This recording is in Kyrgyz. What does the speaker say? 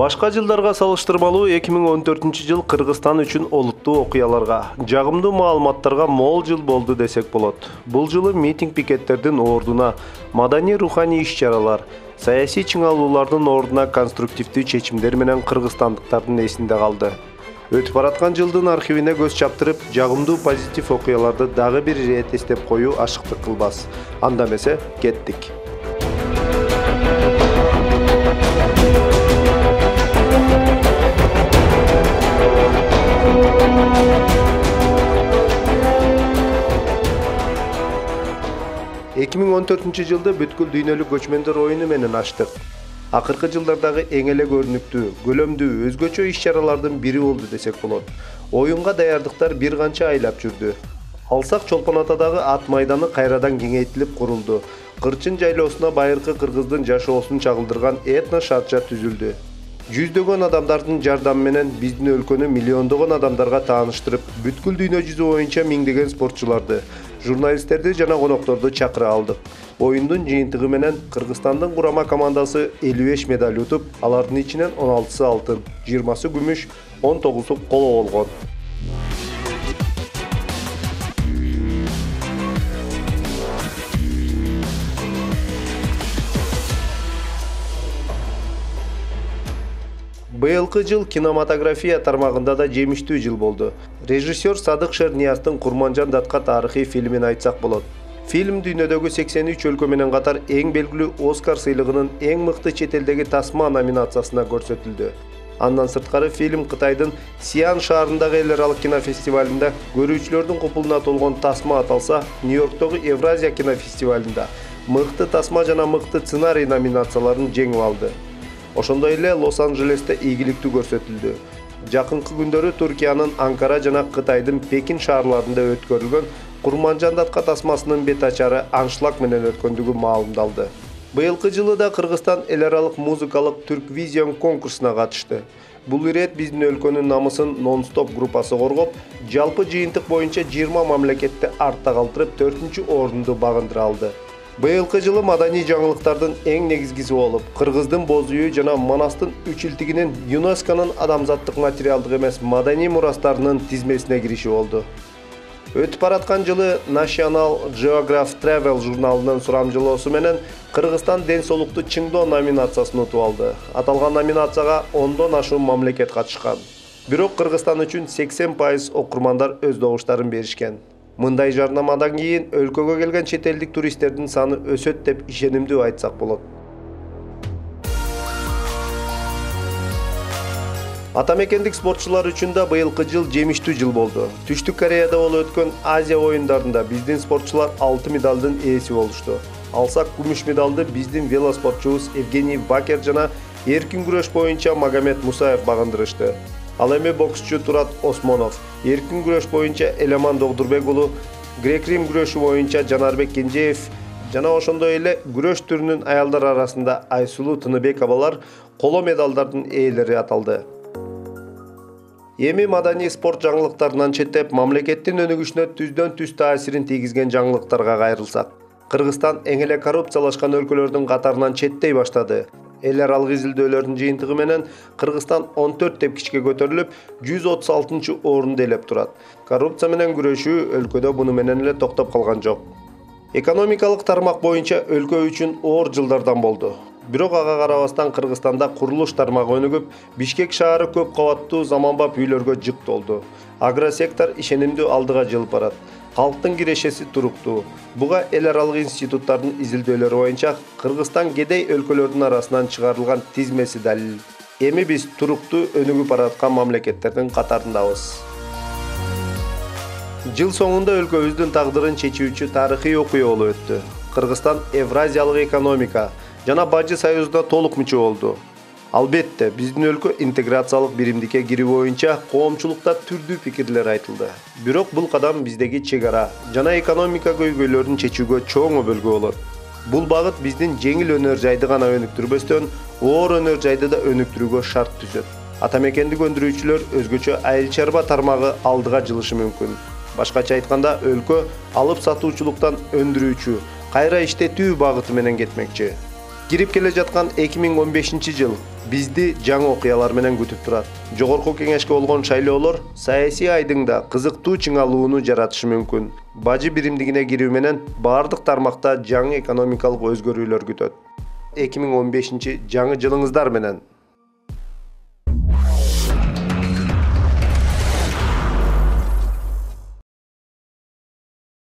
Башка жылдарга салыштырмалуу 2014 жыл Кыргызстан үчүн олуттуу окуяларга, жагымдуу маалыматтарга мол жыл болду десек болот. Бул жылы митинг-пикеттердин ордуна маданий руханий иш-чаралар, саясий чыңалуулардын ордуна конструктивдүү чечимдер менен кыргызстандыктардын эсинде калды. Өтүп бараткан жылдын архивине көз чаптырып, жагымдуу позитив окуяларды дагы бир ирет эстеп коюу ашыктык кылбас. Анда эмесе, кеттик. 2014 жылды бүткүл дүйнөлүк көчмөндөр оюну менен ачтык. Акыркы жылдардагы эң эле көрүнүктүү, көлөмдүү, өзгөчө иш-чаралардын бири болду десек болот. Оюнга даярдыктар бир канча айлап жүрдү. Алсак Чолпон Атадагы ат майданы кайрадан кеңейтилип курулду. Кырчын жайлоосуна байыркы кыргыздын жашоосун чагылдырган этно шарча түзүлдү. Жүздөгөн адамдардын жардамы менен биздин өлкөнү миллиондогон адамдарга тааныштырып, бүткүл дүйнө жүзү боюнча миңдеген спортчуларды, журналисттерди жана конокторду чакыра алдык. Оюндун жыйынтыгы менен Кыргызстандын курама командасы 55 медаль утуп, алардын ичинен 16сы алтын, 20сы күмүш, 19су коло болгон. Быйылкы жыл кинематография тармагында да жемиштүү жыл болду. Режиссер Садык Шернияздын Курманжан датка тарыхый фильмин айтсак болот. Фильм дүйнөдөгү 83 өлкө менен катар эң белгилүү Оскар сыйлыгынын эң мыкты чет элдеги тасма номинациясына көрсөтүлдү. Андан сырткары фильм Кытайдын Сиан шаарындагы эл аралык кинофестивалында көрүүчүлөрдүн купулуна толгон тасма аталса, Нью-Йорктогу Евразия кинофестивалында мыкты тасма жана мыкты сценарий номинацияларын жеңип алды. Ошондой эле Лос-Анджелесте ийгиликтүү көрсөтүлдү. Жакынкы күндөрү Туркиянын Анкара жана Кытайдын Пекин шаарларында өткөрүлгөн Курманжан датка тасмасынын бет ачары аншлаг менен өткөндүгү маалымдалды. Быйылкы жылы да Кыргызстан эл аралык музыкалык Turkvision конкурсуна катышты. Бул ирет биздин өлкөнүн намысын Non-Stop группасы коргоп, жалпы жыйынтык боюнча 20 мамлекетти артта калтырып 4-орунду багындыра алды. Быйылкы жылы маданий жаңылыктардын эң негизгиси болуп, Кыргыздын боз үйү жана Манастын үчилтигинин ЮНЕСКОнун адамзаттык материалдык эмес маданий мурастарынын тизмесине кириши болду. Өтүп бараткан жылы National Geographic Travel журналынын сурамжылоосу менен Кыргызстан ден соолукту чыңдоо номинациясын утуп алды. Аталган номинацияга 10дон ашуун мамлекет катышкан. Бирок Кыргызстан үчүн 80% окурмандар өз добуштарын беришкен. Мындай жарнамадан кийин өлкөгө келген чет элдик туристтердин саны өсөт деп ишенимдүү айтсак болот. Атамекендик спортчулар үчүн да быйылкы жыл жемиштүү жыл болду. Түштүк Кореяда болуп өткөн Азия оюндарында биздин спортчулар 6 медалдын ээси болушту. Алсак күмүш медалды биздин велоспортчубуз Евгений Бакер жана эркин күрөш боюнча Магомед Мусаев багындырышты. Ал эми боксчу Турат Осмонов, эркин күрөш боюнча Элеман Догдурбек уулу, грек-рим күрөшү боюнча Жанарбек Кенжеев жана ошондой эле күрөш түрүнүн аялдар арасында Айсулуу Тыныбековалар коло медалдардын ээлери аталды. Эми маданий спорт жаңылыктарынан четтеп, мамлекеттин өнүгүшүнө түздөн-түз таасирин тийгизген жаңылыктарга кайрылсак. Кыргызстан эң эле коррупциялашкан өлкөлөрдүн катарынан четтей баштады. Эл аралык изилдөөлөрдүн жыйынтыгы менен Кыргызстан 14 тепкичке көтөрүлүп, 136-орунду ээлеп турат. Коррупция менен күрөшүү өлкөдө буну менен эле токтоп калган жок. Экономикалык тармак боюнча өлкө үчүн оор жылдардан болду. Бирок ага карабастан Кыргызстанда курулуш тармагы өнүгүп, Бишкек шаары көп кабаттуу заманбап үйлөргө жык толду. Агросектор ишенимдүү алдыга жылып барат. Халктын кирешеси туруктуу. Буга эл аралык институттардын изилдөөлөрү боюнча Кыргызстан кедей өлкөлөрдүн арасынан чыгарылган тизмеси далил. Эми биз туруктуу өнүгүп бараткан мамлекеттердин катарындабыз. Жыл соңунда өлкөбүздүн тагдырын чечүүчү тарыхый окуя болуп өттү. Кыргызстан Евразиялык экономика жана Бажы союзуна толук мүчө болду. Албетте, биздин өлкө интеграциялык биримдикке кирүү боюнча коомчулукта түрдүү пикирлер айтылды. Бирок бул кадам биздеги чек ара жана экономика көйгөйлөрүн чечүүгө чоң өбөлгө болот. Бул багыт биздин жеңил өнөр жайды гана өнүктүрбөстөн, оор өнөр жайды да өнүктүрүүгө шарт түзөт. Атамекендик өндүрүүчүлөр өзгөчө айыл чарба тармагы алдыга жылышы мүмкүн. Башкача айтканда, өлкө алып сатуучулуктан өндүрүүчү, кайра иштетүү багыты менен кетмекчи. Кирип келе жаткан 2015-жыл бизди жаңы окуялар менен күтүп турат. Жогорку кеңешке болгон шайлоолор саясий айдыңда кызыктуу чыңалууну жаратышы мүмкүн. Бажы биримдигине кирүү менен бардык тармакта жаңы экономикалык өзгөрүүлөр күтөт. 2015 жаңы жылыңыздар менен.